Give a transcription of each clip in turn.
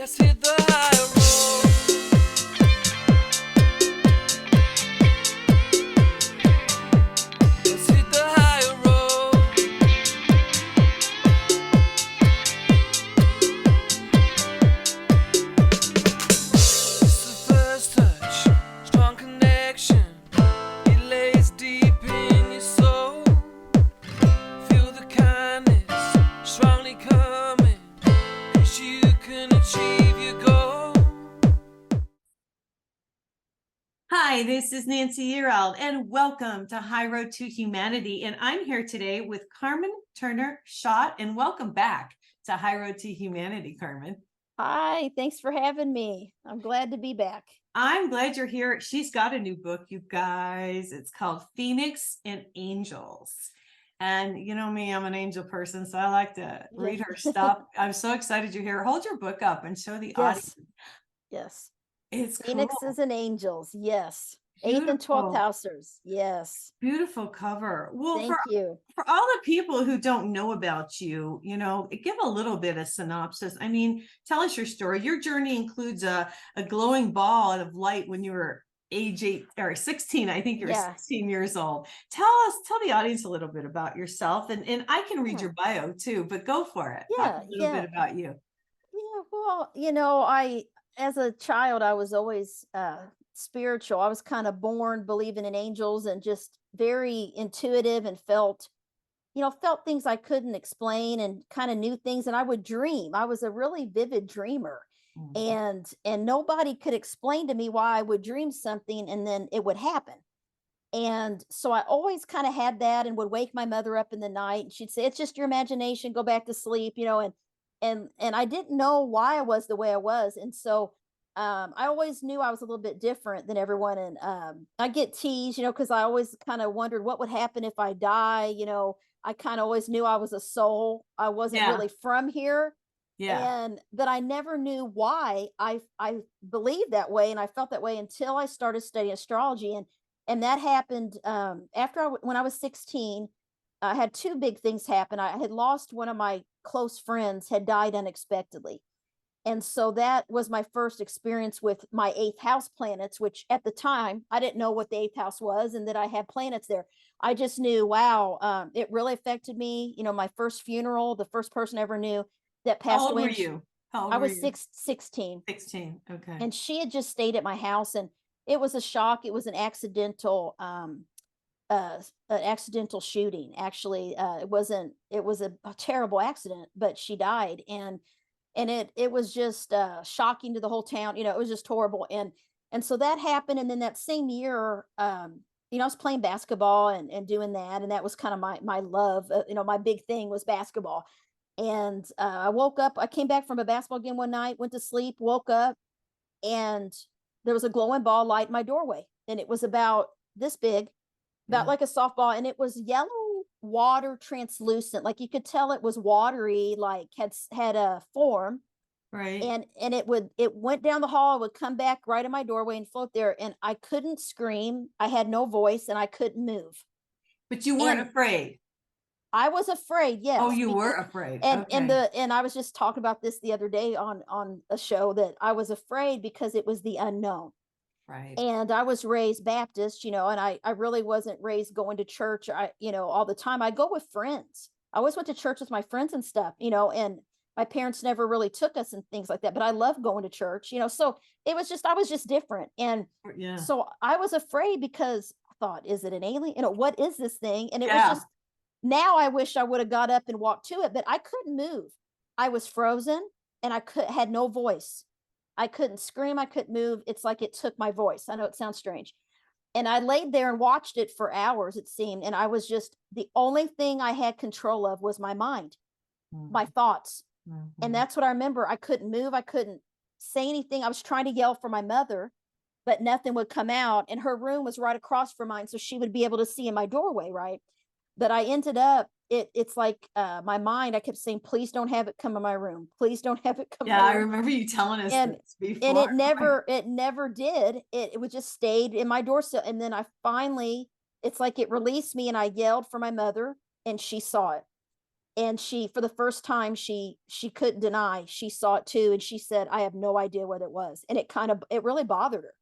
Let's hit the high road. Let's hit the high road. It's the first touch, strong connection. It lays deep in your soul. Feel the kindness strongly coming, 'cause you can achieve your goal. Hi, this is Nancy Yearold, and welcome to High Road to Humanity. And I'm here today with Carmen Turner-Schott, and welcome back to High Road to Humanity, Carmen. Hi, thanks for having me. I'm glad to be back. I'm glad you're here. She's got a new book, you guys. It's called Phoenix and Angels. And you know me, I'm an angel person, so I like to read her stuff. I'm so excited you're here. Hold your book up and show the audience. Yes. It's Phoenixes cool. and angels. Yes. Eighth and 12th Beautiful. houses. Yes. Beautiful cover. Well, Thank you. for all the people who don't know about you, give a little bit of synopsis. I mean, tell us your story. Your journey includes a glowing ball of light when you were age 8 or 16. I think you were Yeah. 16 years old. Tell the audience a little bit about yourself, and I can read Yeah. your bio too, but go for it. Yeah. Talk a little bit about you. Yeah. Well, as a child, I was always spiritual. I was kind of born believing in angels and just very intuitive and felt things I couldn't explain and kind of knew things. And I would dream. I was a really vivid dreamer. And nobody could explain to me why I would dream something and then it would happen. And so I always kind of had that and would wake my mother up in the night and she'd say, "It's just your imagination, go back to sleep," and I didn't know why I was the way I was. And so I always knew I was a little bit different than everyone. And I get teased, because I always kind of wondered what would happen if I die. I kind of always knew I was a soul. I wasn't Yeah. really from here. Yeah. But I never knew why I believed that way and I felt that way until I started studying astrology. And that happened when I was 16. I had two big things happen. I had lost one of my close friends, had died unexpectedly. And so that was my first experience with my eighth house planets, which at the time I didn't know what the eighth house was and that I had planets there. I just knew, wow, it really affected me. My first funeral, the first person I ever knew that How passed old away. were you? How old I were was you? 16. 16. Okay. And she had just stayed at my house, and it was a shock. It was an accidental shooting. Actually, it was a terrible accident, but she died. And it was just shocking to the whole town. It was just horrible. And so that happened. And then that same year, I was playing basketball and doing that. And that was kind of my love. My big thing was basketball. And I woke up, I came back from a basketball game one night, went to sleep, woke up, and there was a glowing ball light in my doorway. And it was about this big, about like a softball. And it was yellow water, translucent. Like you could tell it was watery, like had a form. Right. And it went down the hall, would come back right in my doorway and float there. And I couldn't scream. I had no voice and I couldn't move. But you weren't afraid. I was afraid, yes. Oh, you were afraid. And Okay. and I was just talking about this the other day on a show, that I was afraid because it was the unknown. Right. And I was raised Baptist, and I really wasn't raised going to church, all the time. I go with friends. I always went to church with my friends and stuff, and my parents never really took us and things like that, but I love going to church, so it was just, I was just different. And Yeah. so I was afraid because I thought, is it an alien? What is this thing? And it was Yeah. just, now I wish I would have got up and walked to it, but I couldn't move. I was frozen and had no voice. I couldn't scream, I couldn't move. It's like it took my voice. I know it sounds strange. And I laid there and watched it for hours, it seemed. And I was just, the only thing I had control of was my mind, my thoughts. And that's what I remember. I couldn't move. I couldn't say anything. I was trying to yell for my mother, but nothing would come out. And her room was right across from mine, so she would be able to see in my doorway, right? But I ended up, it's like my mind, I kept saying, please don't have it come in my room. Please don't have it come in Yeah, my I room. remember you telling us And this before. and it never did. It would just stayed in my doorsill. And then I finally, it's like it released me and I yelled for my mother and she saw it. And she, for the first time, she couldn't deny she saw it too. And she said, I have no idea what it was. And it really bothered her.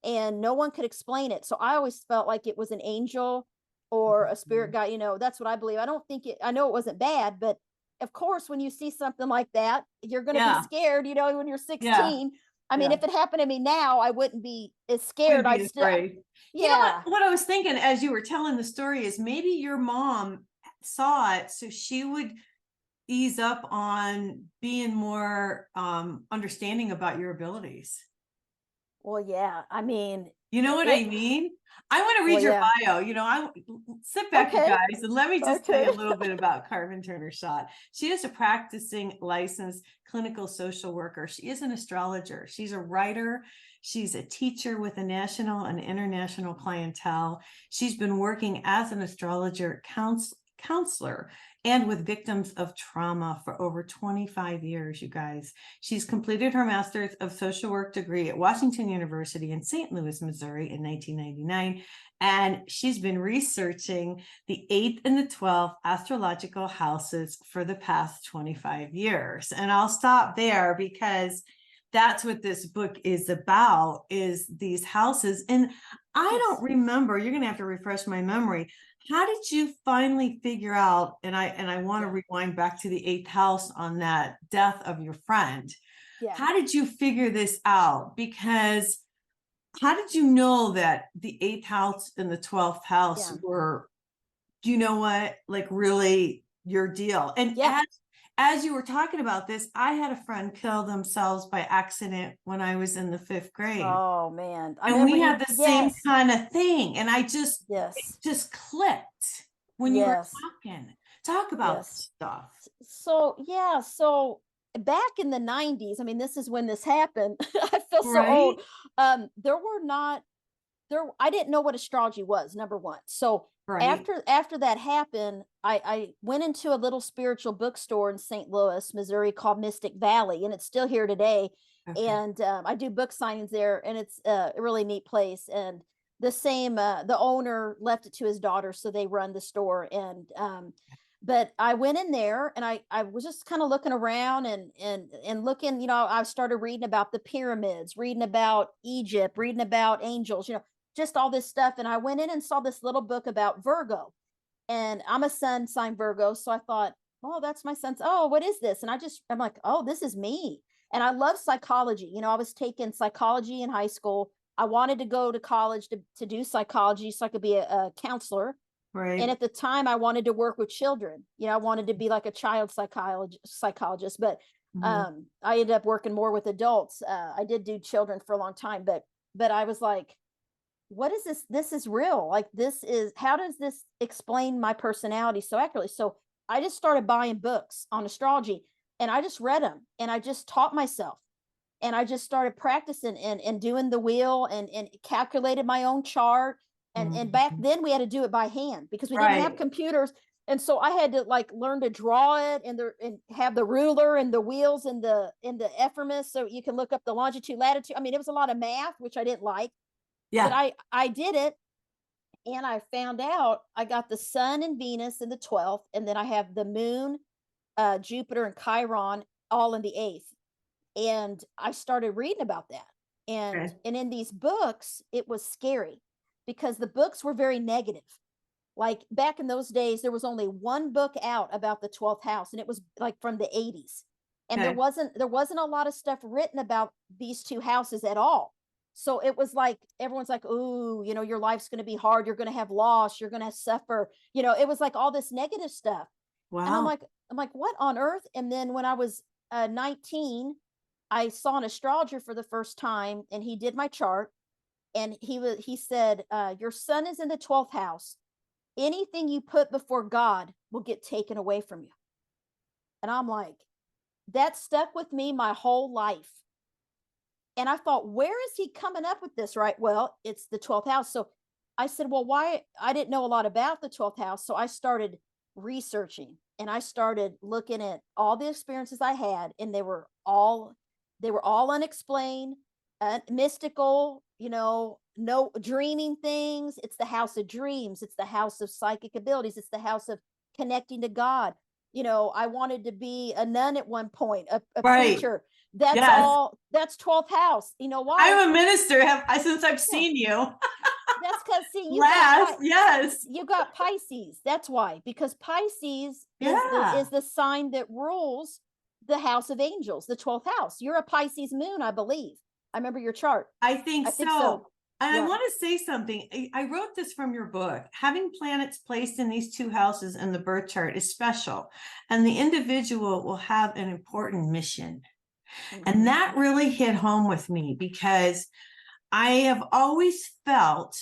And no one could explain it. So I always felt like it was an angel or a spirit guide. That's what I believe. I don't think I know it wasn't bad, but of course, when you see something like that, you're going to be scared, when you're 16. I mean, if it happened to me now, I wouldn't be as scared. I'd still, afraid. You know what I was thinking as you were telling the story is maybe your mom saw it so she would ease up on being more understanding about your abilities. Well, yeah. I mean, you know what I mean? I want to read your bio. I sit back, you guys, and let me just tell you a little bit about Carmen Turner-Schott. She is a practicing licensed clinical social worker. She is an astrologer. She's a writer. She's a teacher with a national and international clientele. She's been working as an astrologer counselor and with victims of trauma for over 25 years, you guys. She's completed her master's of social work degree at Washington University in St. Louis, Missouri in 1999. And she's been researching the 8th and the 12th astrological houses for the past 25 years. And I'll stop there because that's what this book is about, is these houses. And I don't remember, you're going to have to refresh my memory. How did you finally figure out, and I want to rewind back to the 8th house on that death of your friend. How did you figure this out? Because how did you know that the 8th house and the 12th house were, like really your deal? And as you were talking about this, I had a friend kill themselves by accident when I was in the 5th grade. Oh man. And we had the same kind of thing. And I just, it just clicked when you were talking. Talk about stuff. So back in the 90s, I mean, this is when this happened. I feel so old. I didn't know what astrology was, number one. So after that happened, I went into a little spiritual bookstore in St. Louis, Missouri called Mystic Valley, and it's still here today. And I do book signings there, and it's a really neat place. And the owner left it to his daughter, so they run the store. And but I went in there and I was just kind of looking around and looking, I started reading about the pyramids, reading about Egypt, reading about angels, just all this stuff. And I went in and saw this little book about Virgo, and I'm a sun sign Virgo. So I thought, oh, that's my son's. Oh, what is this? And I'm like, oh, this is me. And I love psychology. I was taking psychology in high school. I wanted to go to college to do psychology so I could be a counselor. And at the time I wanted to work with children. I wanted to be like a child psychologist, but I ended up working more with adults. I did do children for a long time, but I was like, what is this? This is real. Like, how does this explain my personality so accurately? So I just started buying books on astrology, and I just read them, and I just taught myself, and I just started practicing and doing the wheel and calculated my own chart. And back then we had to do it by hand because we didn't have computers. And so I had to learn to draw it and have the ruler and the wheels and the ephemeris, so you can look up the longitude, latitude. I mean, it was a lot of math, which I didn't like. But I did it, and I found out I got the sun and Venus in the 12th, and then I have the moon, Jupiter and Chiron all in the 8th. And I started reading about that. And in these books, it was scary because the books were very negative. Like back in those days, there was only one book out about the 12th house, and it was like from the 80s. And there wasn't a lot of stuff written about these two houses at all. So it was like, everyone's like, ooh, your life's going to be hard. You're going to have loss. You're going to suffer. It was like all this negative stuff. Wow. And I'm like, what on earth? And then when I was 19, I saw an astrologer for the first time, and he did my chart. And he said, your sun is in the 12th house. Anything you put before God will get taken away from you. And I'm like, that stuck with me my whole life. And I thought, where is he coming up with this? Right. Well, it's the 12th house. So I said, well, why? I didn't know a lot about the 12th house. So I started researching, and I started looking at all the experiences I had, and they were all unexplained, mystical, no dreaming things. It's the house of dreams. It's the house of psychic abilities. It's the house of connecting to God. You know, I wanted to be a nun at one point, a Right. preacher. That's Yes. all. That's 12th house. You know why? I'm a minister. Since I've Yeah. seen you That's because see, you last. got Yes. you got Pisces. That's why, because Pisces Yeah. is the sign that rules the house of angels, the 12th house. You're a Pisces moon, I believe. I remember your chart. I think I think so. And I Yeah. want to say something. I wrote this from your book. Having planets placed in these two houses in the birth chart is special, and the individual will have an important mission. Mhm. And that really hit home with me because I have always felt,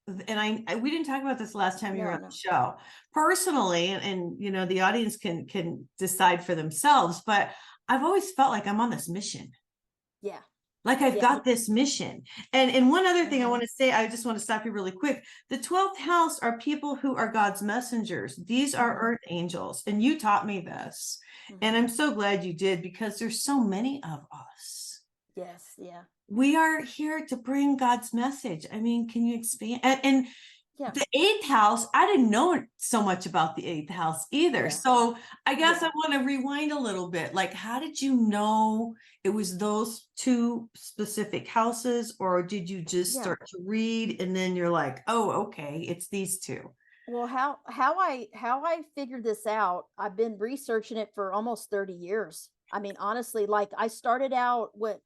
and we didn't talk about this last time you were on the show, personally, and you know, the audience can decide for themselves, but I've always felt like I'm on this mission. Yeah. Like I've Yeah. got this mission. And one other thing I Mhm. want to say, I just want to stop you really quick. The 12th house are people who are God's messengers. These are Mhm. earth angels. And you taught me this. And Mhm. I'm so glad you did, because there's so many of us. Yes. Yeah. We are here to bring God's message. I mean, can you expand? And Yeah. the 8th house, I didn't know so much about the 8th house either. Yeah. So I guess Yeah. I want to rewind a little bit. Like, how did you know it was those two specific houses, or did you just Yeah. start to read and then you're like, oh, okay, it's these two? Well, how I figured this out, I've been researching it for almost 30 years. I mean, honestly, like I started out with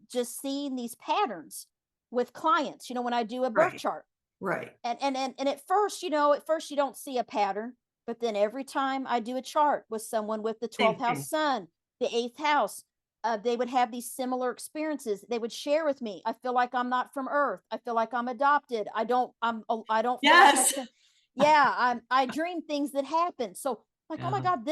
just seeing these patterns with clients, you know, when I do a birth Right. chart. Right. And at first, you know, at first you don't see a pattern, but then every time I do a chart with someone with the Same 12th thing. house sun, the 8th house, they would have these similar experiences. They would share with me. I feel like I'm not from Earth. I feel like I'm adopted. I don't feel like Yes. I dream things that happen. So like, oh my Yeah. God,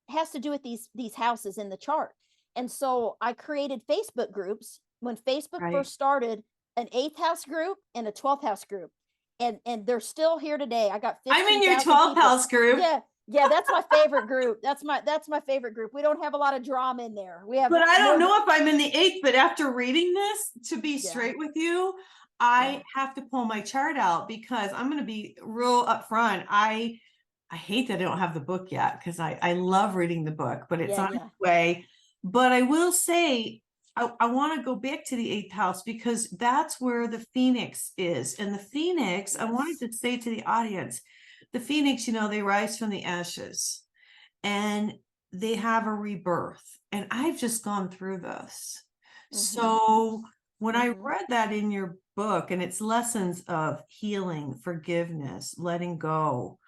has to do with these houses in the chart. And so I created Facebook groups when Facebook Right. first started, an 8th house group and a 12th house group. And they're still here today. I got I'm in your 15,000 12th people. house group. Yeah, that's my favorite group. That's my favorite group. We don't have a lot of drama in there. We have But I don't more know if I'm in the 8th, but after reading this, to be Yeah. straight with you, I Yeah. have to pull my chart out, because I'm going to be real upfront. I hate that I don't have the book yet, because I love reading the book, but it's on its way. But I will say, I want to go back to the 8th house, because that's where the Phoenix is. And the Phoenix, I wanted to say to the audience, the Phoenix, you know, they rise from the ashes and they have a rebirth. And I've just gone through this. So when I read that in your book, and it's lessons of healing, forgiveness, letting go,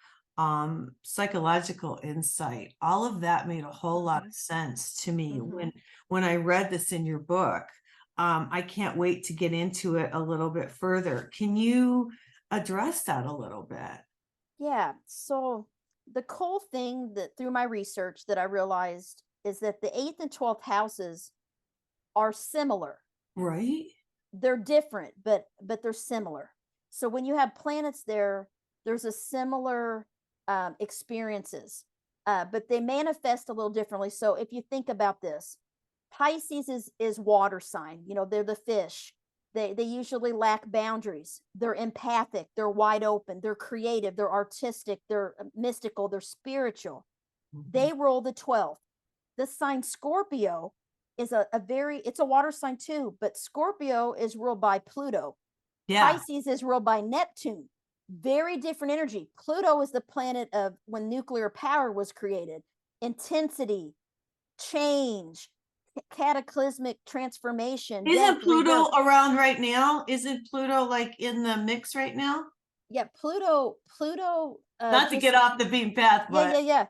psychological insight, all of that made a whole lot of sense to me when I read this in your book. I can't wait to get into it a little bit further. Can you address that a little bit? Yeah. So the cool thing that through my research that I realized is that the 8th and 12th houses are similar. Right. They're different, but they're similar. So when you have planets there, there's a similar experiences, but they manifest a little differently. So if you think about this, Pisces is water sign. You know, they're the fish. They usually lack boundaries. They're empathic. They're wide open. They're creative. They're artistic. They're mystical. They're spiritual. They roll the 12th. The sign Scorpio is it's a water sign too, but Scorpio is ruled by Pluto. Yeah. Pisces is ruled by Neptune. Very different energy. Pluto is the planet of when nuclear power was created. Intensity, change, cataclysmic transformation. Isn't Pluto around right now? Isn't Pluto like in the mix right now? Yeah, Pluto. Not to get off the beaten path, but yeah.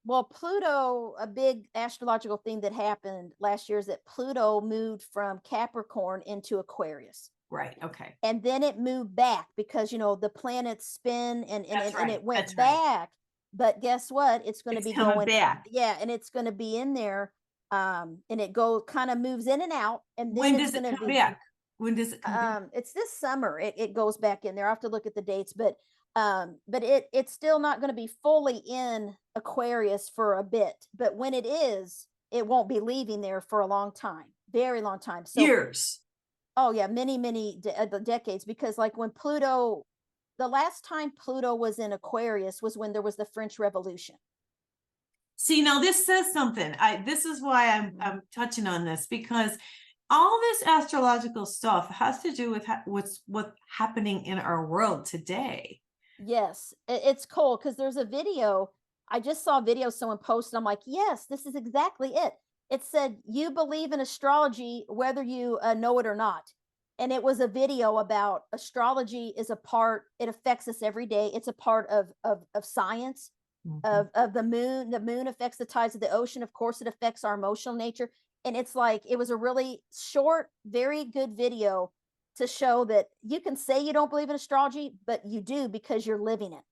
Well, Pluto, a big astrological thing that happened last year is that Pluto moved from Capricorn into Aquarius. Right. Okay. And then it moved back because, you know, the planets spin and it went back. But guess what? It's going to be going back. Yeah. And it's going to be in there. And it kind of moves in and out. And then when does it come back? When does it come back? It's this summer. It goes back in there. I have to look at the dates, but it's still not going to be fully in Aquarius for a bit. But when it is, it won't be leaving there for a long time, very long time. So years. Oh yeah, many decades. Because like when Pluto the last time Pluto was in Aquarius was when there was the French Revolution. See, now this says something. This is why I'm touching on this, because all this astrological stuff has to do with what's happening in our world today. Yes, it's cool because there's a video. I just saw a video someone posted. I'm like, yes, this is exactly it. It said, you believe in astrology, whether you know it or not. And it was a video about astrology is a part, it affects us every day. It's a part of science, Mhm. of the moon. The moon affects the tides of the ocean. Of course, it affects our emotional nature. And it's like, it was a really short, very good video to show that you can say you don't believe in astrology, but you do because you're living it.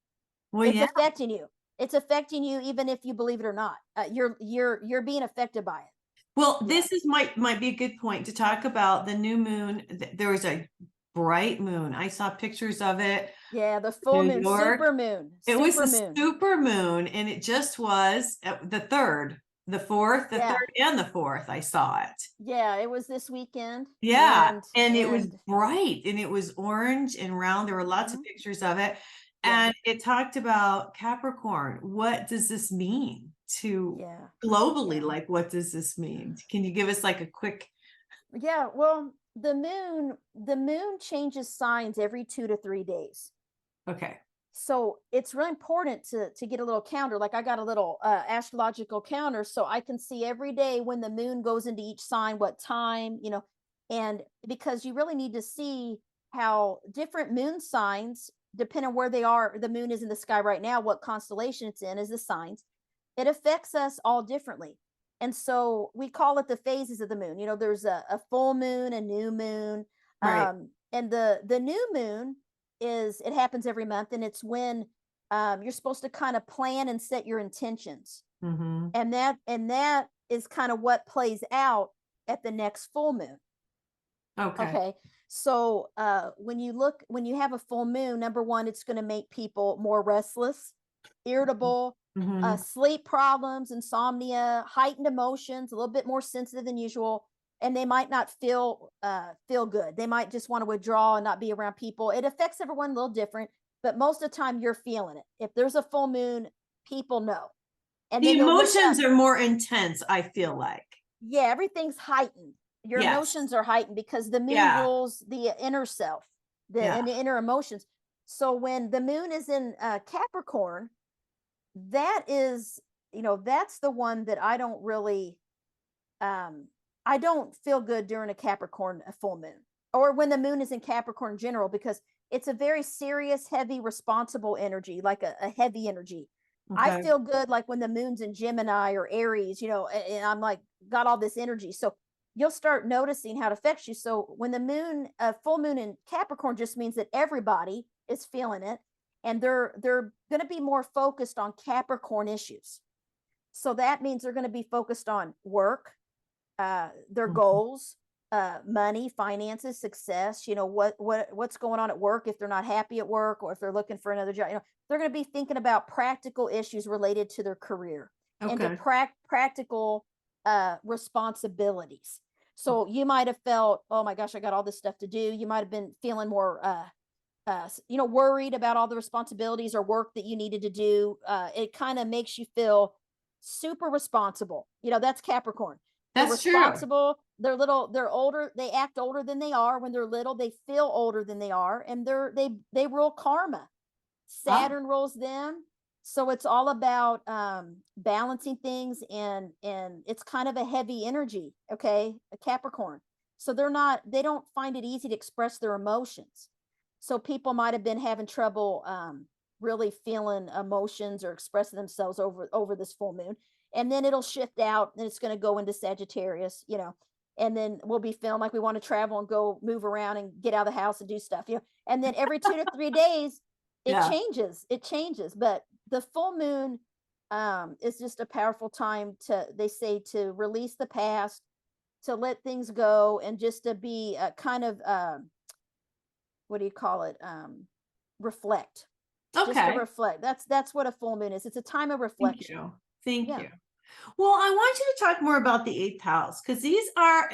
Well, It's yeah. affecting you. It's affecting you even if you believe it or not. You're being affected by it. Well, Yeah. this is might be a good point to talk about the new moon. There was a bright moon. I saw pictures of it. Yeah, the full New moon, York. super moon, It was a moon. super moon, and it just was the third, the fourth, the Yeah. third, and the fourth. I saw it. Yeah, it was this weekend. Yeah, and it was bright, and it was orange and round. There were lots of Mhm. pictures of it, Yeah. and it talked about Capricorn. What does this mean to Yeah. globally? Yeah. Like, what does this mean? Can you give us like a quick? Yeah, well, the moon changes signs every 2 to 3 days. Okay. So it's really important to get a little counter. Like I got a little astrological counter, so I can see every day when the moon goes into each sign, what time, and because you really need to see how different moon signs, depending on where they are, the moon is in the sky right now, what constellation it's in is the signs. It affects us all differently. And so we call it the phases of the moon. There's a full moon, a new moon, Right. and the new moon it happens every month, and it's when you're supposed to kind of plan and set your intentions, Mm-hmm. and that is kind of what plays out at the next full moon. Okay. Okay, so when you have a full moon, number one, it's going to make people more restless, irritable, Mm-hmm. sleep problems, insomnia, heightened emotions, a little bit more sensitive than usual, and they might not feel good. They might just want to withdraw and not be around people. It affects everyone a little different, but most of the time you're feeling it. If there's a full moon, people know, and The then you'll look up. emotions are more intense, I feel like. Yeah, everything's heightened. Your Yes. emotions are heightened because the moon Yeah. rules the inner self, Yeah. and the inner emotions. So when the moon is in Capricorn, that is, that's the one that I don't really, I don't feel good during a Capricorn full moon, or when the moon is in Capricorn in general, because it's a very serious, heavy, responsible energy, like a heavy energy. I Okay. feel good like when the moon's in Gemini or Aries, and I'm like got all this energy. So you'll start noticing how it affects you. So when the moon, full moon in Capricorn, just means that everybody is feeling it, and they're going to be more focused on Capricorn issues. So that means they're going to be focused on work, their Mhm. goals, money, finances, success. What's going on at work, if they're not happy at work, or if they're looking for another job. They're going to be thinking about practical issues related to their career and to Okay. practical responsibilities. So you might have felt, oh my gosh, I got all this stuff to do. You might have been feeling more worried about all the responsibilities or work that you needed to do. It kind of makes you feel super responsible. That's Capricorn. They're That's true. responsible. They're older. They act older than they are. When they're little, they feel older than they are. And they rule karma. Saturn rules them. So it's all about balancing things, and it's kind of a heavy energy, okay? A Capricorn. So they don't find it easy to express their emotions. So people might have been having trouble really feeling emotions or expressing themselves over this full moon. And then it'll shift out, and it's going to go into Sagittarius, and then we'll be feeling like we want to travel and go move around and get out of the house and do stuff, and then every 2 to 3 days it Yeah. changes. But the full moon is just a powerful time they say, to release the past, to let things go, and just to be kind of what do you call it, reflect. Just to Okay. reflect. That's what a full moon is. It's a time of Thank reflection. you. Thank Yeah. you. Well, I want you to talk more about the eighth house, because these are,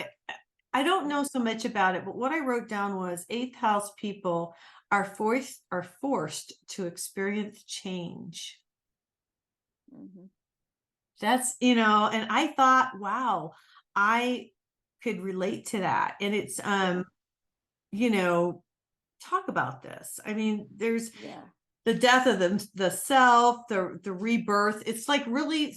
I don't know so much about it, but what I wrote down was eighth house people forced to experience change. Mhm. That's, and I thought, wow, I could relate to that. And it's, talk about this. I mean, there's Yeah. the death of the self, the rebirth. It's like really,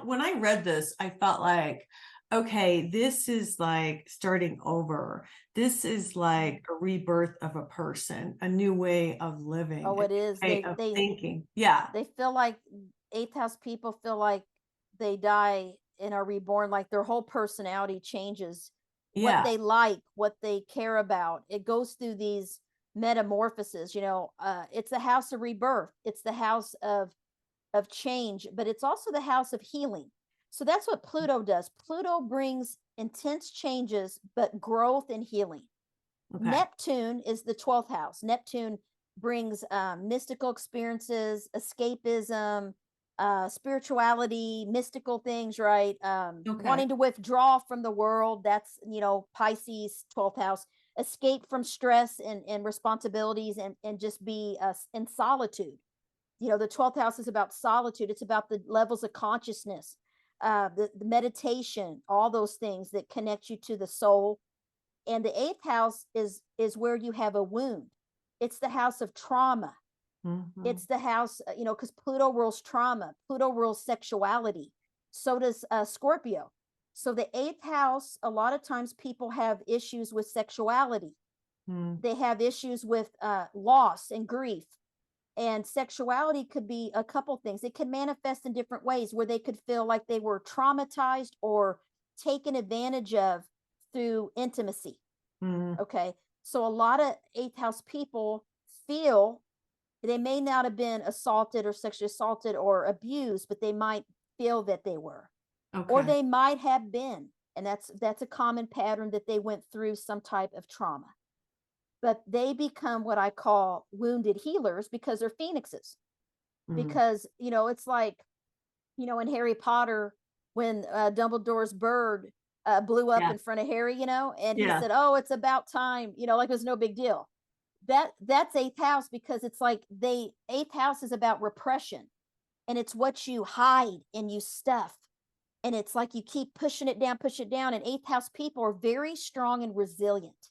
when I read this, I felt like, okay, this is like starting over. This is like a rebirth of a person, a new way of living, Oh, a it is. new way They of they thinking. Yeah. they feel like eighth house people feel like they die and are reborn, like their whole personality changes, what Yeah. they like, what they care about. It goes through these metamorphoses, it's the house of rebirth, it's the house of change, but it's also the house of healing. So that's what Pluto does. Pluto brings intense changes, but growth and healing. Okay. Neptune is the 12th house. Neptune brings mystical experiences, escapism, spirituality, mystical things, right? Okay. Wanting to withdraw from the world. That's, Pisces, 12th house. Escape from stress and responsibilities and just be in solitude. The 12th house is about solitude. It's about the levels of consciousness, the meditation, all those things that connect you to the soul. And the eighth house is where you have a wound. It's the house of trauma. Mhm. It's the house, because Pluto rules trauma. Pluto rules sexuality. So does Scorpio. So the eighth house, a lot of times people have issues with sexuality. They have issues with loss and grief. And sexuality could be a couple things. It can manifest in different ways where they could feel like they were traumatized or taken advantage of through intimacy. Mhm. Okay. So a lot of eighth house people feel they may not have been assaulted or sexually assaulted or abused, but they might feel that they were, or Okay. they might have been. And that's a common pattern, that they went through some type of trauma. But they become what I call wounded healers because they're phoenixes. Because, it's like, in Harry Potter, when Dumbledore's bird blew up Yeah. in front of Harry, and he Yeah. said, "Oh, it's about time," like it was no big deal. That's eighth house, because it's like eighth house is about repression, and it's what you hide and you stuff, and it's like you keep pushing it down, push it down. And eighth house people are very strong and resilient.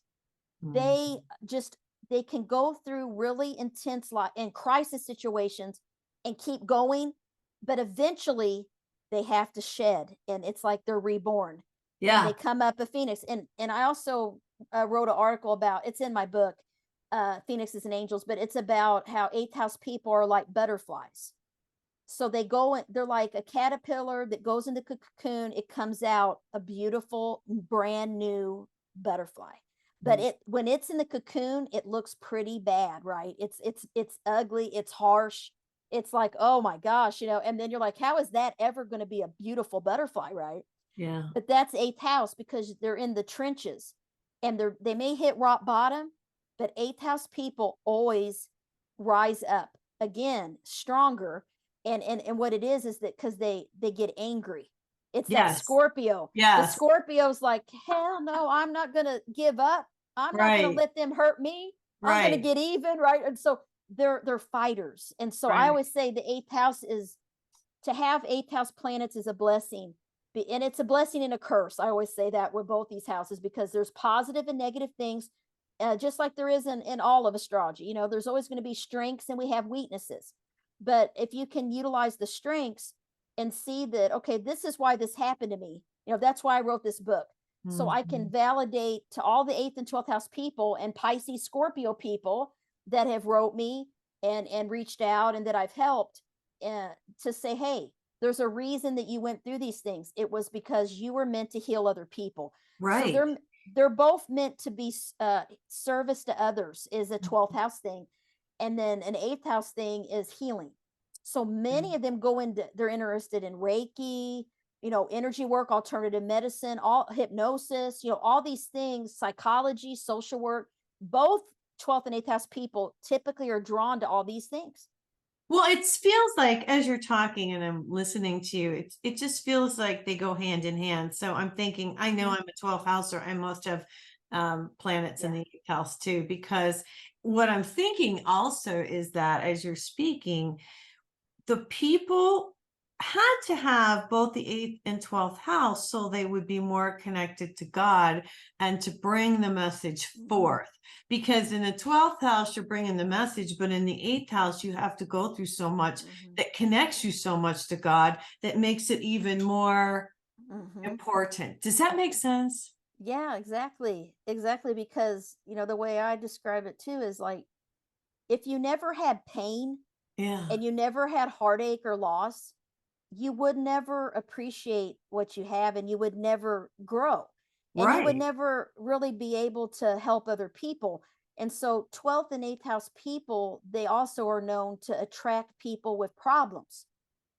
They just they can go through really intense life and crisis situations and keep going, but eventually they have to shed, and it's like they're reborn. And they Yeah. come up a phoenix. And I also wrote an article about, it's in my book, Phoenixes and Angels, but it's about how eighth house people are like butterflies. So they're like a caterpillar that goes into cocoon. It comes out a beautiful brand new butterfly. But when it's in the cocoon, it looks pretty bad, right? It's ugly, it's harsh. It's like, oh my gosh, and then you're like, how is that ever going to be a beautiful butterfly, right? Yeah. But that's eighth house, because they're in the trenches, and they may hit rock bottom, but eighth house people always rise up again stronger. And what it is that because they get angry. It's that Yes. Scorpio. The Yes. Scorpio's like, hell no, I'm not gonna give up. I'm not gonna Right. let them hurt me. I'm gonna Right. get even, right? And so they're fighters. And so I Right. always say the eighth house is, to have eighth house planets is a blessing. And it's a blessing and a curse. I always say that with both these houses, because there's positive and negative things, just like there is in all of astrology. There's always going to be strengths and we have weaknesses. But if you can utilize the strengths and see that, okay, this is why this happened to me, that's why I wrote this book. So I can validate to all the 8th and 12th house people and Pisces, Scorpio people that have wrote me and reached out and that I've helped, to say, hey, there's a reason that you went through these things. It was because you were meant to heal other people. Right. So they're both meant to be service to others, is a 12th house thing. And then an 8th house thing is healing. So many of them they're interested in Reiki, energy work, alternative medicine, all hypnosis, all these things, psychology, social work. Both 12th and 8th house people typically are drawn to all these things. Well, it feels like, as you're talking and I'm listening to you, it just feels like they go hand in hand. So I'm thinking, I know I'm a 12th houser. I must have planets in the 8th house too, because what I'm thinking also is that as you're speaking, the people had to have both the 8th and 12th house so they would be more connected to God and to bring the message forth. Because in the 12th house, you're bringing the message, but in the 8th house, you have to go through so much that connects you so much to God that makes it even more important. Does that make sense? Yeah, exactly. Exactly. Because, the way I describe it too is like, if you never had pain Yeah. and you never had heartache or loss, you would never appreciate what you have and you would never grow. And you would Right. never really be able to help other people. And so 12th and 8th house people, they also are known to attract people with problems,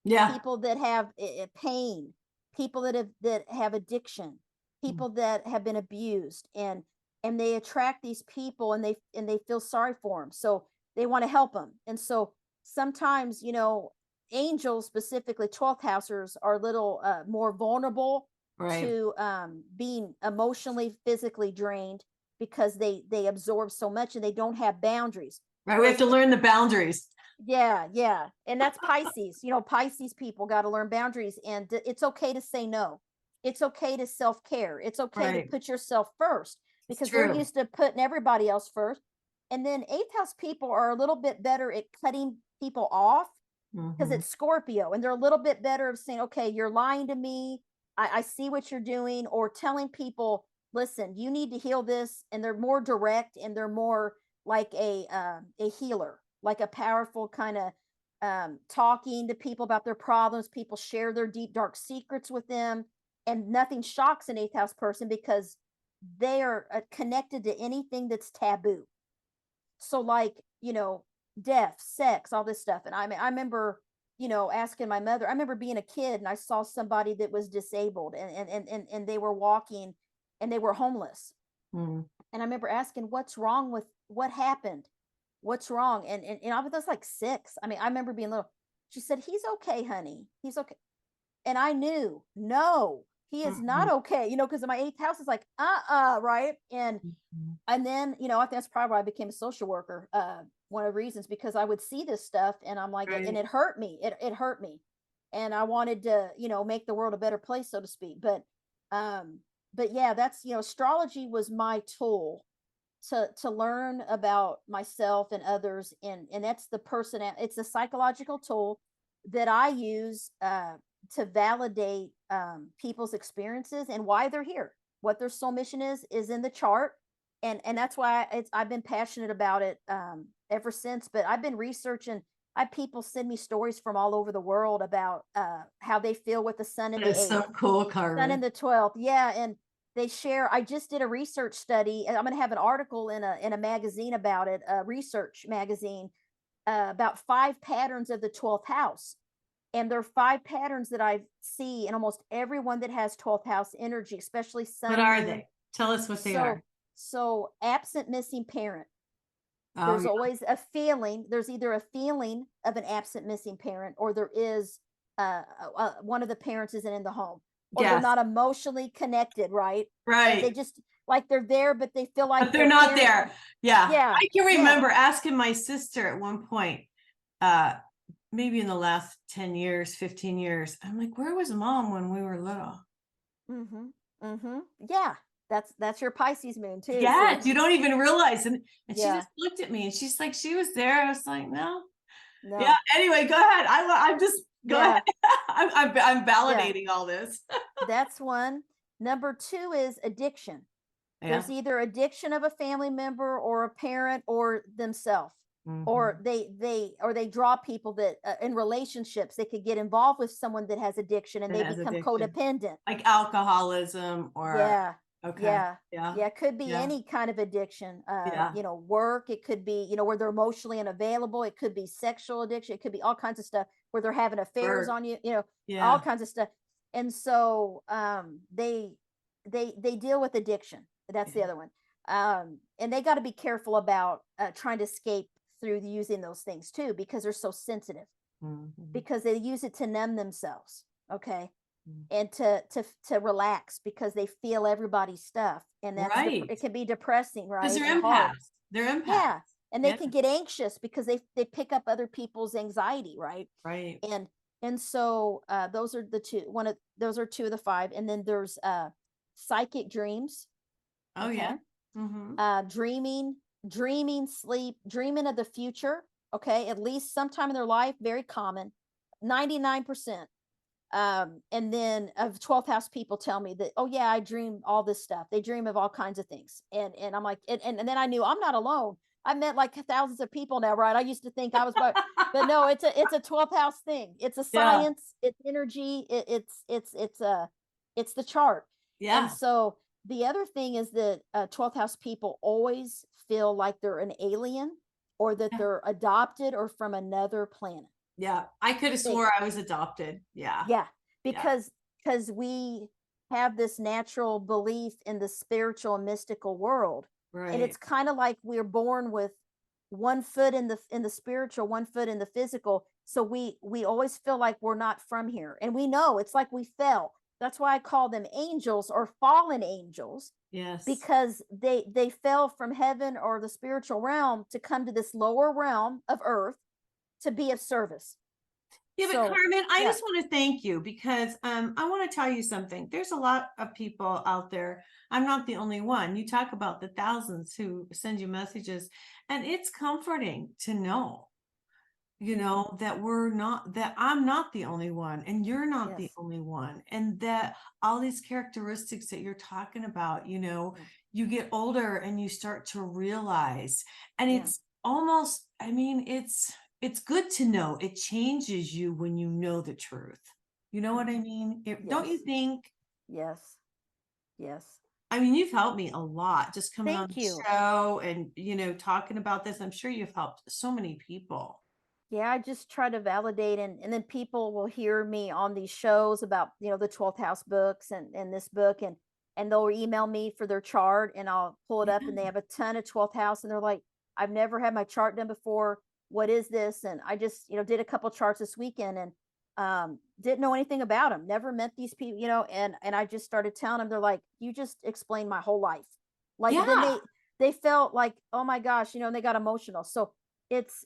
Yeah. people that have pain, people that have addiction, people that have been abused, and they attract these people, and they feel sorry for them, so they want to help them. And so sometimes, angels, specifically 12th housers, are a little more vulnerable Right. to being emotionally, physically drained, because they absorb so much and they don't have boundaries. Right. We have to learn the boundaries. Yeah, yeah. And that's Pisces. Pisces people got to learn boundaries, and it's okay to say no. It's okay to self-care. It's okay to Right. put yourself first, It's because they're true. used to putting everybody else first. And then 8th house people are a little bit better at cutting people off, because Mhm. it's Scorpio, and they're a little bit better of saying, okay, you're lying to me. I see what you're doing, or telling people, listen, you need to heal this. And they're more direct, and they're more like a healer, like a powerful kind of talking to people about their problems. People share their deep, dark secrets with them, and nothing shocks an 8th house person, because they are connected to anything that's taboo. So, like, death, sex, all this stuff. And I remember, asking my mother. I remember being a kid and I saw somebody that was disabled, and they were walking, and they were homeless. Mm. And I remember asking, what's wrong with what happened? What's wrong? And I was like 6. I mean, I remember being little. She said, he's okay, honey. He's okay. And I knew, no, he is not Mhm. okay, because my 8th house is like, right. And Mhm. and then, I think that's probably why I became a social worker. One of the reasons, because I would see this stuff, and I'm like, and Right. it hurt me. It hurt me. And I wanted to, make the world a better place, so to speak. But yeah, that's, astrology was my tool to learn about myself and others. And that's the person, it's a psychological tool that I use to validate people's experiences and why they're here. What their soul mission is in the chart. And that's why I've been passionate about it ever since. But I've been researching. I have people send me stories from all over the world about how they feel with the sun in the That's so 8th, cool, sun in Carmen. the 12th. Yeah. And they share. I just did a research study, and I'm going to have an article in a magazine about it, a research magazine, about 5 patterns of the 12th house. And there are 5 patterns that I see in almost everyone that has 12th house energy, especially What sun, are moon. they? Tell us what they So, are. so absent, missing parent. Oh, There's yeah. always a feeling. There's either a feeling of an absent, missing parent, or there is one of the parents isn't in the home, or they're Yes. not emotionally connected, right? They Right. just, like, they're there, but they feel like But they're their not parent. there. Yeah. Yeah, I can yeah. remember asking my sister at one point, maybe in the last 10 years, 15 years, I'm like, where was mom when we were little? Mm-hmm. Mm-hmm. Yeah. That's your Pisces moon too. Yes, See? you don't even realize. And she Yeah. just looked at me and she's like, she was there. I was like, no. Yeah. No. Anyway, go ahead. I'm just go Yeah. ahead. I'm Yeah. validating all this. That's one. Number 2 is addiction. Yeah. There's either addiction of a family member or a parent or themselves. Or Mhm. they draw people that in relationships, they could get involved with someone that has addiction, and That they has become addiction, codependent. like alcoholism or Yeah. okay. Yeah. Yeah. Yeah. It could be Yeah. any kind of addiction. Yeah. Work. It could be, where they're emotionally unavailable. It could be sexual addiction. It could be all kinds of stuff where they're having affairs Work. on you, all Yeah. kinds of stuff. And so they deal with addiction. That's the Yeah. other one. And they got to be careful about trying to escape through using those things too, because they're so sensitive, Mhm. because they use it to numb themselves. Okay. Mhm. And to relax, because they feel everybody's stuff, and Right. it can be depressing, Because right, they're and hard. empaths. They're empaths. Yeah. and they Yeah. can get anxious because they pick up other people's anxiety, right? Right. And so those are the two. Those are two of the five, and then there's psychic dreams. Oh Okay. yeah. Mm-hmm. Dreaming, sleep, dreaming of the future. Okay, at least sometime in their life, very common, 99%. And then of 12th house people tell me that, oh yeah, I dream all this stuff. They dream of all kinds of things. And I'm like, and then I knew I'm not alone. I met like thousands of people now, right? I used to think I was, but no, it's a 12th house thing. It's a Yeah. science, it's energy, it's the chart. Yeah. And so the other thing is that 12th house people always feel like they're an alien, or that Yeah. they're adopted or from another planet. Yeah. I could have swore I was adopted. Yeah. Yeah, because we have this natural belief in the spiritual and mystical world. Right. And it's kind of like we're born with one foot in the spiritual, one foot in the physical. So we always feel like we're not from here. And we know it's like we fell. That's why I call them angels or fallen angels. Yes. Because they fell from heaven or the spiritual realm to come to this lower realm of earth to be of service. Yeah, but So, Carmen, I yeah. just want to thank you because I want to tell you something. There's a lot of people out there. I'm not the only one. You talk about the thousands who send you messages, and it's comforting to know, you know, that I'm not the only one, and you're not the Yes. only one, and that all these characteristics that you're talking about, you know, you get older and you start to realize, and it's almost, I mean, it's good to know. It changes you when you know the truth. You know what I mean? Don't you Yes. think? Yes. Yes. I mean, you've helped me a lot just coming on Thank the you. show and, you know, talking about this. I'm sure you've helped so many people. Yeah, I just try to validate, and then people will hear me on these shows about, the 12th house books and this book, and they'll email me for their chart, and I'll pull it up, and they have a ton of 12th house, and they're like, I've never had my chart done before. What is this? And I just, did a couple charts this weekend, and didn't know anything about them, never met these people, and I just started telling them. They're like, you just explained my whole life. Like, then Yeah. they felt like, oh my gosh, and they got emotional. So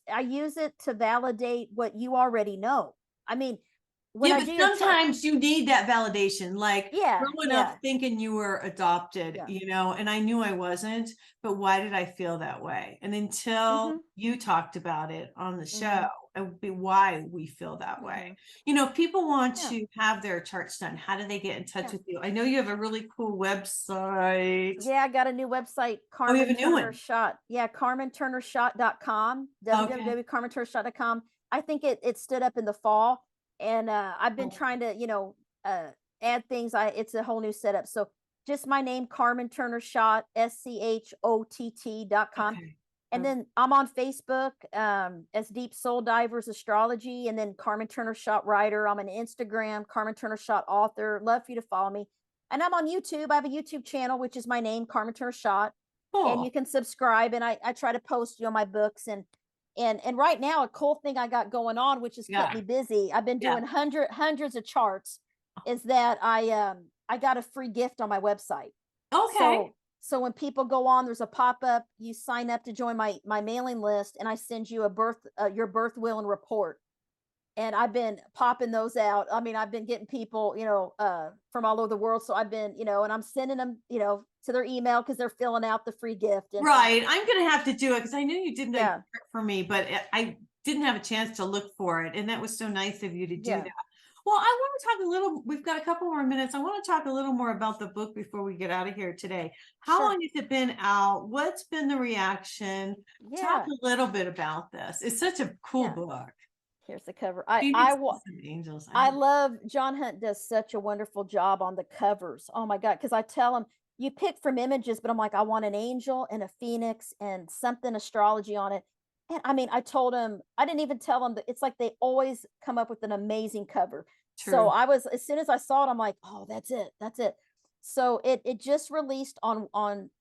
I use it to validate what you already know. I mean, when Yeah, I but do your chart, sometimes you need that validation. Like growing yeah, up thinking you were adopted, Yeah. you know, and I knew I wasn't, but why did I feel that way? And until Mhm. you talked about it on the show, Mhm. it would be why we feel that way. Mhm. You know, if people want Yeah. to have their charts done, how do they get in touch Yeah. with you? I know you have a really cool website. Yeah, I got a new website, Oh, you have Carmen a new one. Turner-Schott. Yeah, CarmenTurnerSchott.com, Okay. www.CarmenTurnerSchott.com. I think it stood up in the fall, and I've been Oh. trying to, add things. It's a whole new setup. So just my name, Carmen Turner-Schott, SCHOTT.com. Okay. And then I'm on Facebook as Deep Soul Divers Astrology, and then Carmen Turner-Schott Writer. I'm on Instagram, Carmen Turner-Schott Author. Love for you to follow me. And I'm on YouTube. I have a YouTube channel, which is my name, Carmen Turner-Schott. And you Cool. can subscribe. And I try to post, my books. And right now, a cool thing I got going on, which has kept Yeah. me busy. I've been Yeah. doing hundreds of charts. Is that I got a free gift on my website. Okay. So when people go on, there's a pop-up, you sign up to join my mailing list, and I send you your birth will and report. And I've been popping those out. I mean, I've been getting people, from all over the world. So I've been, and I'm sending them, to their email because they're filling out the free gift. And Right. I'm going to have to do it because I knew you did that Yeah. for me, but I didn't have a chance to look for it. And that was so nice of you to do Yeah. that. Well, I want to talk a little, we've got a couple more minutes. I want to talk a little more about the book before we get out of here today. How Sure. long has it been out? What's been the reaction? Talk Yeah. a little bit about this. It's such a cool Yeah. book. Here's the cover. Phoenix and Angels. I love John Hunt does such a wonderful job on the covers. Oh my God. Cause I tell him you pick from images, but I'm like, I want an angel and a phoenix and something astrology on it. And I mean, I told him, I didn't even tell him that it's like they always come up with an amazing cover. So True. as soon as I saw it, I'm like, oh, that's it. That's it. So it just released on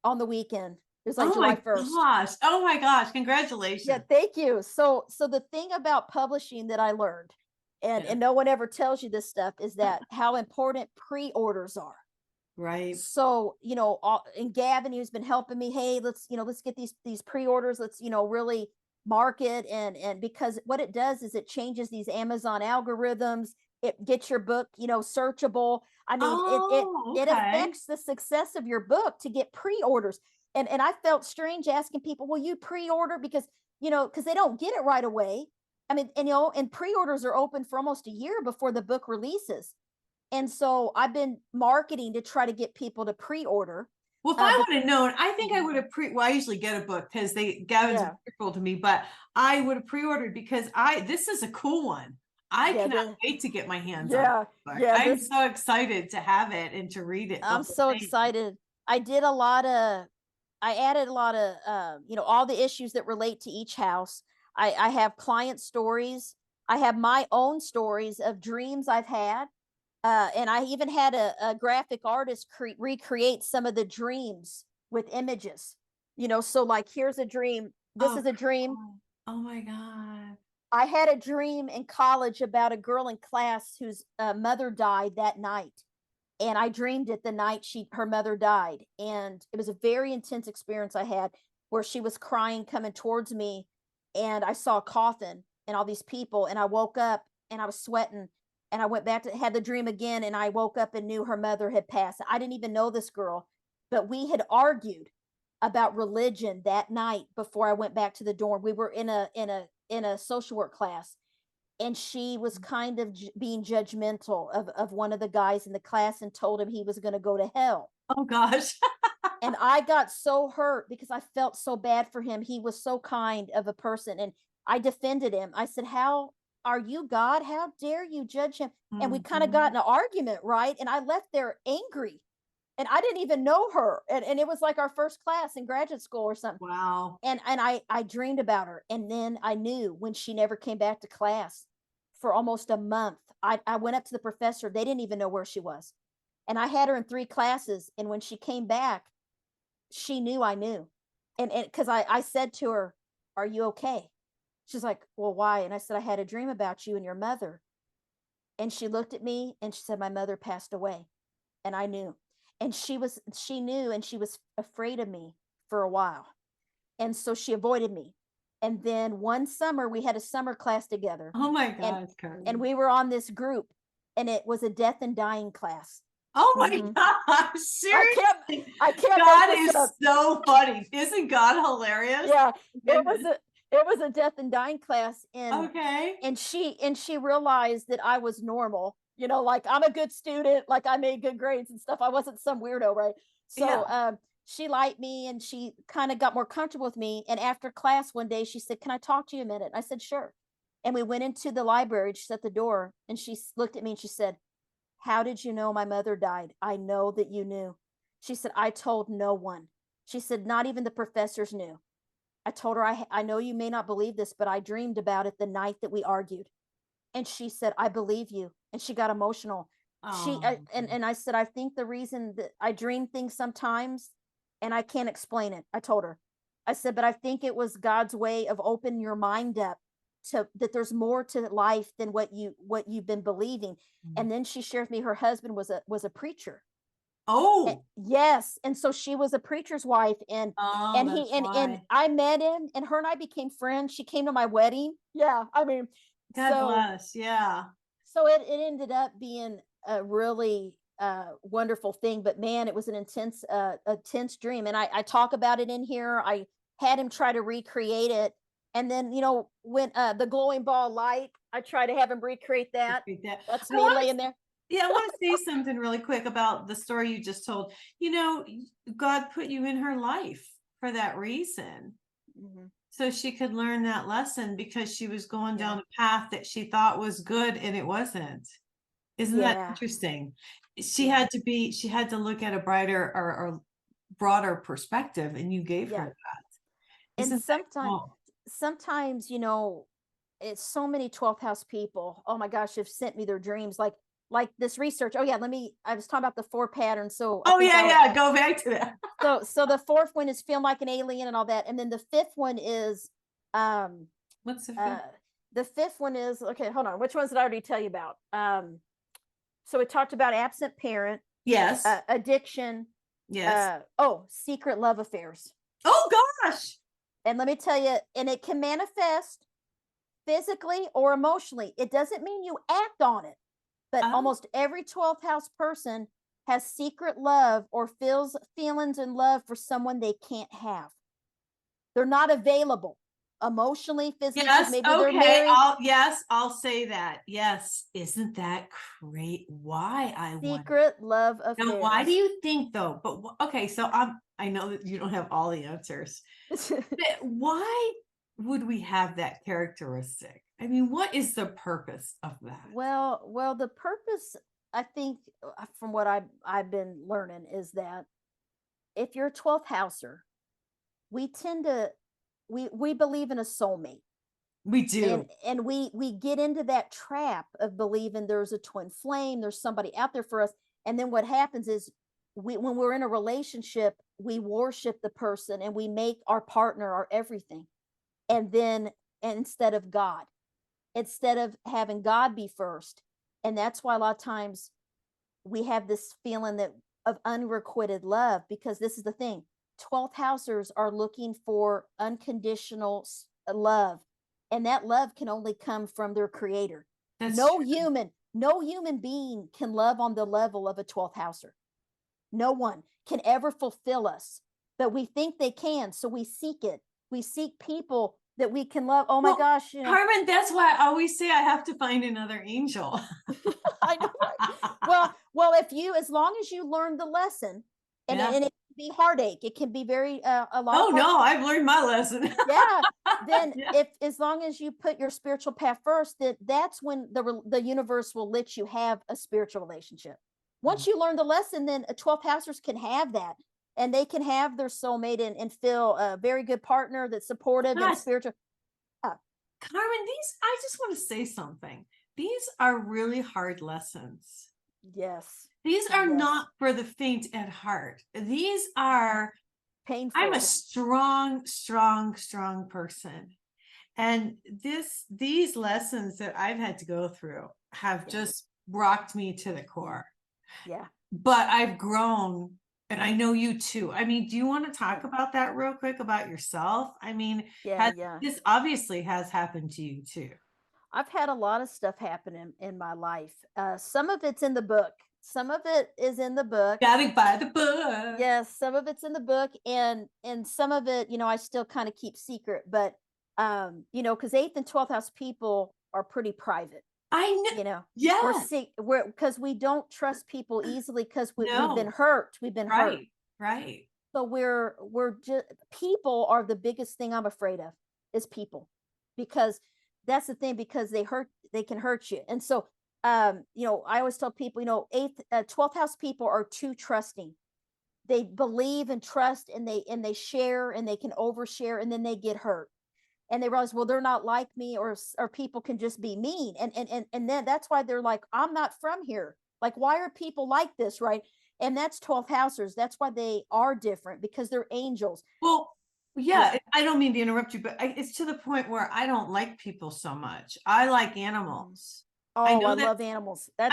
the weekend. It was like Oh July my 1st. gosh. Oh my gosh. Yeah, Congratulations. thank you. So the thing about publishing that I learned, Yeah. and no one ever tells you this stuff, is that how important pre-orders are. Right. So, and Gavin, who's been helping me, hey, let's get these pre-orders, let's, really market, and because what it does is it changes these Amazon algorithms. It gets your book, searchable. I mean, Oh, it okay. affects the success of your book to get pre-orders. And I felt strange asking people, will you pre-order? Because, because they don't get it right away. I mean, and pre-orders are open for almost a year before the book releases. And so I've been marketing to try to get people to pre-order. Well, if I But would have known, I think I would have well, I usually get a book because Gavin's yeah, wonderful to me, but I would have pre-ordered because this is a cool one. I yeah, cannot wait to get my hands on yeah, this book. yeah. I'm so excited to have it and to read it, the I'm whole so thing. excited. I added a lot of, all the issues that relate to each house. I have client stories. I have my own stories of dreams I've had. And I even had a graphic artist recreate some of the dreams with images. So like, here's a dream. This Oh, is a dream. cool. Oh my God. I had a dream in college about a girl in class whose mother died that night. And I dreamed it the night her mother died. And it was a very intense experience I had, where she was crying coming towards me, and I saw a coffin and all these people, and I woke up and I was sweating, and I went back to had the dream again, and I woke up and knew her mother had passed. I didn't even know this girl, but we had argued about religion that night before I went back to the dorm. We were in a social work class, and she was kind of being judgmental of one of the guys in the class and told him he was going to go to hell. Oh gosh. And I got so hurt because I felt so bad for him. He was so kind of a person, and I defended him. I said, how are you, God? How dare you judge him? And we kind of got in an argument, right? And I left there angry, and I didn't even know her. And it was like our first class in graduate school or something. Wow. And I dreamed about her. And then I knew when she never came back to class for almost a month. I went up to the professor. They didn't even know where she was. And I had her in 3 classes. And when she came back, she knew I knew. And because I said to her, are you okay? She's like, well, why? And I said, I had a dream about you and your mother. And she looked at me and she said, my mother passed away. And I knew. And she knew, and she was afraid of me for a while. And so she avoided me. And then one summer we had a summer class together. Oh my and gosh, Carmen. and we were on this group, and it was a death and dying class. Oh my gosh, seriously. I can't God make is this up. so funny. Isn't God hilarious? Yeah, Goodness. it was a death and dying class, and Okay. and she realized that I was normal. Like, I'm a good student, like I made good grades and stuff. I wasn't some weirdo, right? So Yeah. she liked me, and she kind of got more comfortable with me. And after class one day, she said, can I talk to you a minute? And I said, sure. And we went into the library. She shut the door, and she looked at me and she said, how did you know my mother died? I know that you knew. She said, I told no one. She said, not even the professors knew. I told her, I know you may not believe this, but I dreamed about it the night that we argued. And she said, I believe you. And she got emotional. Oh. And I said, I think the reason that I dream things sometimes, and I can't explain it. I told her, I said, but I think it was God's way of opening your mind up to that there's more to life than what you've been believing. And then she shared with me her husband was a preacher. Oh. Yes. And so she was a preacher's wife, and Oh, he that's and why. I met him, and her and I became friends. She came to my wedding. Yeah. I mean, God bless. Yeah. so it ended up being a really wonderful thing. But man, it was an intense dream. And I talk about it in here. I had him try to recreate it. And then, when the glowing ball light, I try to have him recreate that. That's me laying there. Yeah, I want to say something really quick about the story you just told. God put you in her life for that reason. Mm-hmm. So she could learn that lesson, because she was going down a path that she thought was good and it wasn't. Isn't that interesting? She had to look at a brighter or broader perspective, and you gave her that. And Isn't that cool? sometimes, it's so many 12th house people, oh my gosh, have sent me their dreams, like this research. Oh yeah, I was talking about the 4 patterns. So Oh yeah, go back to that. So the 4th one is feel like an alien and all that. And then the 5th one is What's the 5th? The 5th one is, okay, hold on. Which ones did I already tell you about? So we talked about absent parent. Yes. addiction, Yes. secret love affairs. Oh gosh. And let me tell you, and it can manifest physically or emotionally. It doesn't mean you act on it, but Oh. almost every 12th house person has secret love or feels feelings in love for someone they can't have. They're not available emotionally, physically. Yes. Maybe they're Okay. married. I'll say that. Yes. Isn't that great? Why I wonder. Secret love affairs. Now, why do you think though? But okay, so I know that you don't have all the answers. But why would we have that characteristic? I mean, what is the purpose of that? Well, the purpose, I think, from what I've been learning, is that if you're a 12th houser, we tend to we believe in a soulmate. We do. And we get into that trap of believing there's a twin flame, there's somebody out there for us. And then what happens is when we're in a relationship, we worship the person and we make our partner our everything. And instead of God, instead of having God be first. And that's why a lot of times we have this feeling of unrequited love, because this is the thing. 12th housers are looking for unconditional love, and that love can only come from their creator. That's no true. human being can love on the level of a 12th houser. No one can ever fulfill us, but we think they can, so we seek it. We seek people that we can love. Oh my gosh, Carmen, that's why I always say I have to find another angel. I know, right? Well, as long as you learn the lesson, and it can be heartache, it can be very a lot. Oh no, I've learned my lesson. Yeah. Then as long as you put your spiritual path first, that's when the universe will let you have a spiritual relationship. Once you learn the lesson, then 12th housers can have that, and they can have their soulmate and feel a very good partner that's supportive and spiritual. Carmen, I just want to say something. These are really hard lessons. Yes. These are not for the faint at heart. These are painful. I'm a strong person. And these lessons that I've had to go through have just rocked me to the core. Yeah. But I've grown, and I know you too. I mean, do you want to talk about that real quick about yourself? I mean, this obviously has happened to you too. I've had a lot of stuff happen in my life. Some of it's in the book. Some of it is in the book. Gotta buy the book. Yes, some of it's in the book, and some of it, I still kind of keep secret. But because 8th and 12th house people are pretty private. I know. Because we don't trust people easily, because we've been hurt. We've been hurt. Right. So we're just, people are the biggest thing I'm afraid of, is people, because that's the thing, because they can hurt you. And so I always tell people, 12th house people are too trusting. They believe and trust, and they share, and they can overshare, and then they get hurt. And they realize, well, they're not like me, or people can just be mean. And then that's why they're like, I'm not from here. Like, why are people like this? Right. And that's 12th housers. That's why they are different, because they're angels. Well, yeah, I don't mean to interrupt you, but it's to the point where I don't like people so much. I like animals. Oh, I love animals. That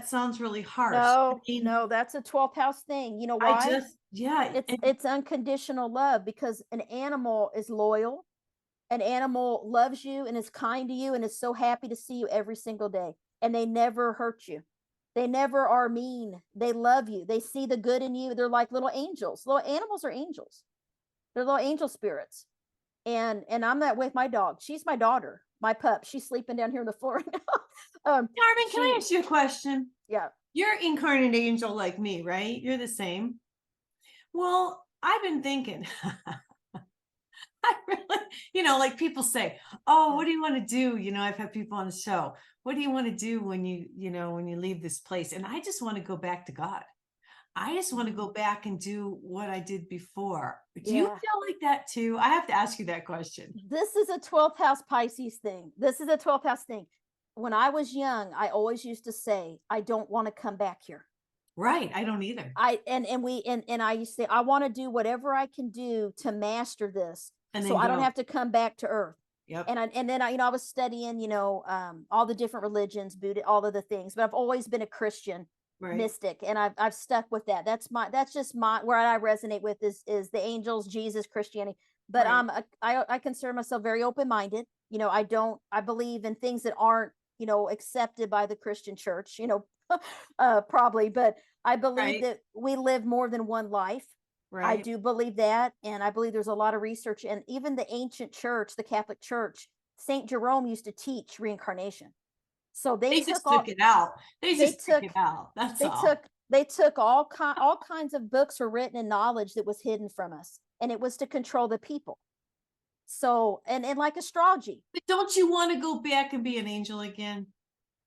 sounds really harsh. No, that's a 12th house thing. You know why? It's unconditional love, because an animal is loyal. An animal loves you and is kind to you and is so happy to see you every single day. And they never hurt you. They never are mean. They love you. They see the good in you. They're like little angels. Little animals are angels. They're little angel spirits. And I'm that with my dog. She's my daughter, my pup. She's sleeping down here on the floor right now. Carmen, can I ask you a question? Yeah. You're incarnate angel like me, right? You're the same. Well, I've been thinking, I really, like people say, oh, what do you want to do? I've had people on the show. What do you want to do when you leave this place? And I just want to go back to God. I just want to go back and do what I did before. Do you feel like that too? I have to ask you that question. This is a 12th house Pisces thing. This is a 12th house thing. When I was young, I always used to say, I don't want to come back here. Right. I don't either. I used to say, I want to do whatever I can do to master this, so I don't have to come back to Earth. Yep. And then I was studying, all the different religions, Buddha, all of the things, but I've always been a Christian. Right. mystic, and I've stuck with that. That's just my where I resonate with is the angels, Jesus, Christianity. But Right. I consider myself very open-minded. I believe in things that aren't, accepted by the Christian church, probably, but I believe Right. that we live more than one life. I Right. do believe that, and I believe there's a lot of research, and even the ancient church, the Catholic Church, Saint Jerome used to teach reincarnation. So they They took just took all it out. They they just took took it out. That's they all. took all kinds of books were written and knowledge that was hidden from us, and it was to control the people. So, and like astrology. But don't you want to go back and be an angel again?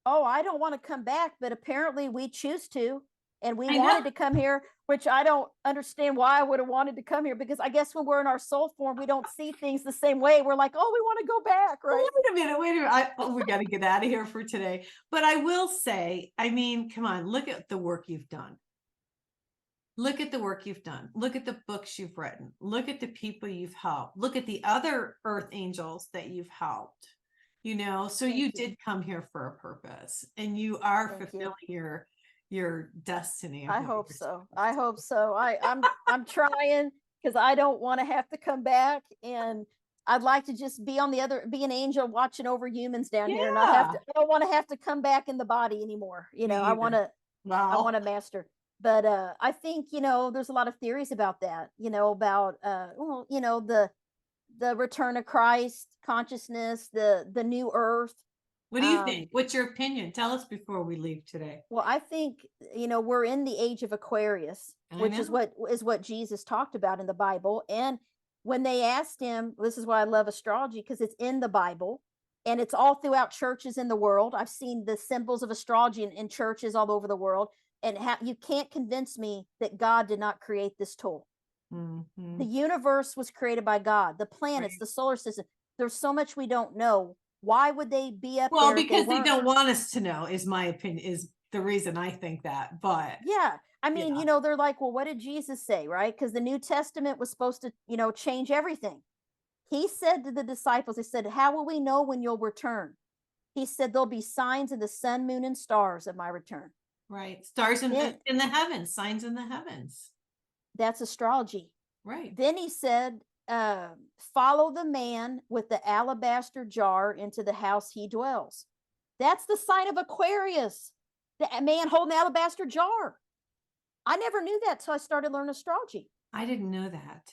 Oh, I don't want to come back, but apparently we choose to, and we I know. wanted to come here, which I don't understand why I would have wanted to come here, because I guess when we're in our soul form, we don't see things the same way. We're like, oh, we want to go back, Well, right? wait a minute, wait a minute. We got to get out of here for today. But I will say, I mean, come on, look at the work you've done. Look at the work you've done. Look at the books you've written. Look at the people you've helped. Look at the other earth angels that you've helped. So Thank you you. did come here for a purpose, and you are Thank you. fulfilling your destiny. I hope so. I hope so. I'm trying, because I don't want to have to come back, and I'd like to just be an angel watching over humans down here, and Yeah. I don't want to have to come back in the body anymore. Me I want either. to Wow. master. But I think, there's a lot of theories about that, about the return of Christ consciousness, the new earth. What do you think? What's your opinion? Tell us before we leave today. Well, I think, we're in the age of Aquarius, which is what Jesus talked about in the Bible. And when they asked him, this is why I love astrology, because it's in the Bible and it's all throughout churches in the world. I've seen the symbols of astrology in churches all over the world. And you can't convince me that God did not create this tool. Mm-hmm. The universe was created by God, the planets, Right. the solar system. There's so much we don't know. Why would they be up there? Well, because they don't want us to know, is my opinion, is the reason I think that. But yeah, I mean, yeah. they're like, well, what did Jesus say, right? Because the New Testament was supposed to, change everything. He said to the disciples, he said, how will we know when you'll return? He said, there'll be signs in the sun, moon, and stars of my return. Right. Stars in the heavens, signs in the heavens. That's astrology. Right. Then he said, follow the man with the alabaster jar into the house he dwells. That's the sign of Aquarius. The man holding the alabaster jar. I never knew that till I started learning astrology. I didn't know that.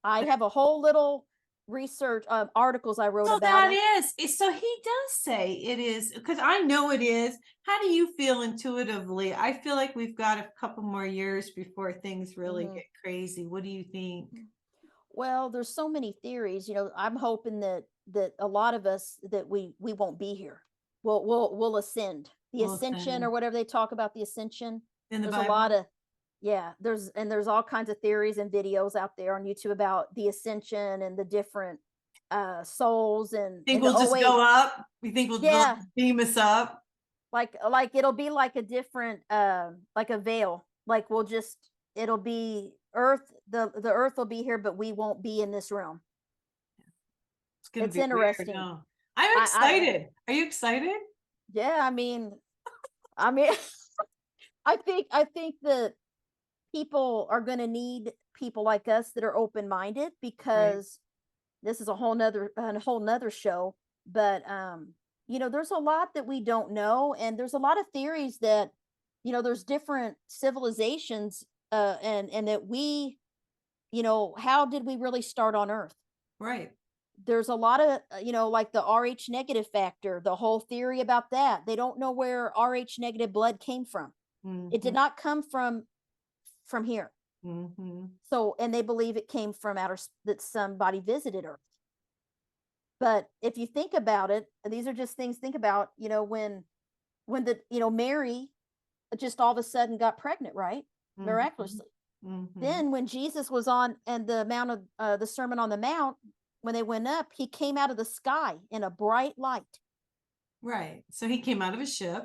I have a whole little research articles I wrote So about that is. So he does say it is, because I know it is. How do you feel intuitively? I feel like we've got a couple more years before things really get crazy. What do you think? Well, there's so many theories. I'm hoping that a lot of us that we won't be here. We'll ascend. The ascension, or whatever they talk about, the ascension. In the There's Bible? a lot of there's all kinds of theories and videos out there on YouTube about the ascension and the different souls, and Think we'll just go up? We think we'll beam us up? Like it'll be like a different like a veil. Like it'll be earth, the earth will be here, but we won't be in this realm. It's interesting. Weird, no. I'm excited. Are you excited? Yeah, I mean I think that people are going to need people like us that are open-minded, because this is a whole nother show. But there's a lot that we don't know, and there's a lot of theories that there's different civilizations, and that we, how did we really start on Earth? Right. There's a lot of like the Rh negative factor, the whole theory about that. They don't know where Rh negative blood came from. It did not come from here. So, and they believe it came from that somebody visited Earth. But if you think about it, these are just things. Think about, when Mary just all of a sudden got pregnant, right? Miraculously. Then when Jesus was on and the Mount of the Sermon on the Mount, when they went up, he came out of the sky in a bright light. Right. So he came out of a ship.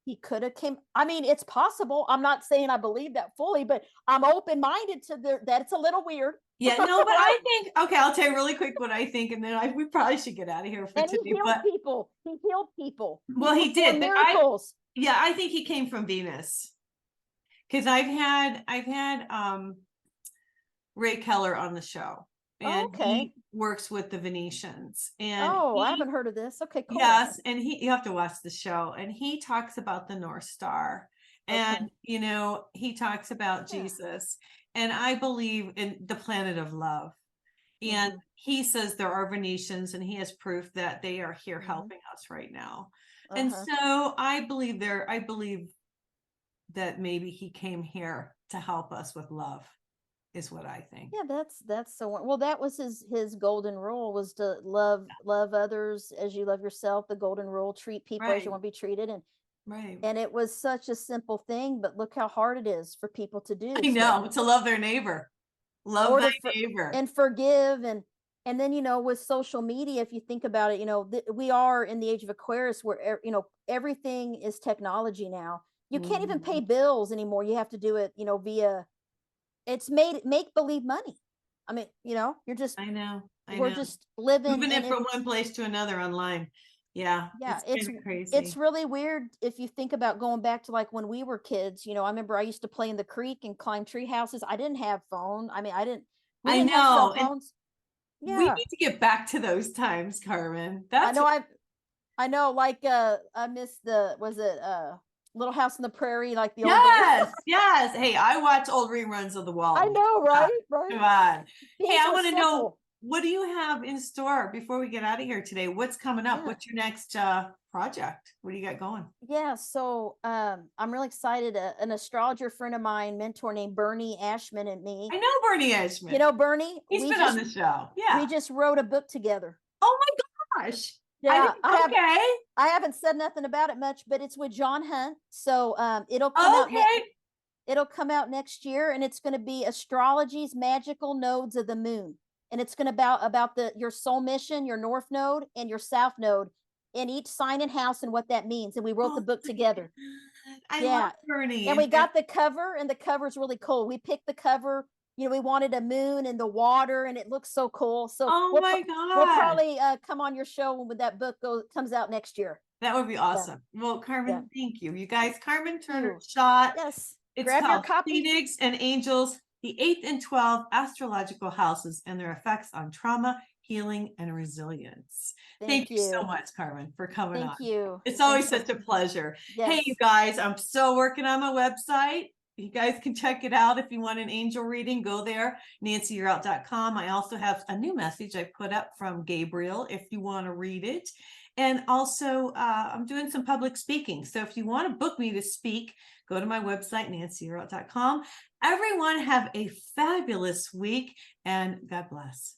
He could have came. I mean, it's possible. I'm not saying I believe that fully, but I'm open-minded to that. It's a little weird. Yeah, no, but I think, okay, I'll tell you really quick what I think, and then we probably should get out of here for today. He healed people. He healed people. Well, he did. Miracles. I think he came from Venus. Because I've had Ray Keller on the show, and Okay. he works with the Venetians. And Oh, I he, haven't heard of this. Okay, cool. yes, and you have to watch the show, and he talks about the North Star, and Okay. he talks about Yeah. Jesus, and I believe in the planet of love. And Mhm. he says there are Venetians, and he has proof that they are here Mhm. helping us right now. And Uh-huh. so I believe that maybe he came here to help us with love, is what I think. Yeah, that's so well. That was his golden rule, was to love others as you love yourself. The golden rule: treat people as you Right, want to be treated. right. And it was such a simple thing, but look how hard it is for people to do. I So, know, to love their neighbor. Love or thy to neighbor. and forgive, and then with social media, if you think about it, we are in the age of Aquarius, where everything is technology now. You can't even pay Mhm. bills anymore. You have to do it, via. It's made make believe money. I mean, you're just I know, I we're know. just living Moving in it it. from one place to another online. Yeah, Yeah, it's it's kind of it's crazy. really weird if you think about going back to like when we were kids. I remember I used to play in the creek and climb tree houses. I didn't have phone. I mean, we I didn't have cell know, and phones. we Yeah. need to get back to those times, Carmen. I That's know what, I know, like I miss the was it Little House on the Prairie, like the old days. yes, yes. Hey, I watch old reruns of The I Wall. know, Yeah, right? Right. come on. Hey, Things I were want to know, simple. what do you have in store before we get out of here today? What's coming up? Yeah. What's your next project? What do you got going? Yeah, so I'm really excited. An astrologer friend of mine, mentor named Bernie Ashman, and me. I know Bernie Ashman. Bernie, He's been on the show. we Yeah. just wrote a book together. Oh my gosh. I Yeah, didn't, okay. I haven't said nothing about it much, but it's with John Hunt. So Okay. it'll come out next year, and it's going to be astrology's magical nodes of the moon. And it's going to about your soul mission, your north node and your south node, in each sign and house, and what that means. And we wrote Oh the book my together. God. I love Yeah. Bernie. And we got the cover, and the cover's really cool. We picked the cover. We wanted a moon and the water, and it looks so cool. So Oh my we'll God. probably come on your show when that book comes out next year. That would be Yeah. awesome. Well, Yeah. Carmen, thank you. You guys, Carmen Thank you. Turner-Schott. Yes. It's Grab your called copy. Phoenix and Angels, the 8th and 12th Astrological Houses and their effects on trauma, healing, and resilience. Thank you so much, Carmen, for coming on. Thank you. It's always Thanks such a pleasure. Yes. Hey, you guys, I'm still working on my website. You guys can check it out. If you want an angel reading, go there, nancyyearout.com. I also have a new message I put up from Gabriel if you want to read it. And also, I'm doing some public speaking. So if you want to book me to speak, go to my website, nancyyearout.com. Everyone have a fabulous week, and God bless.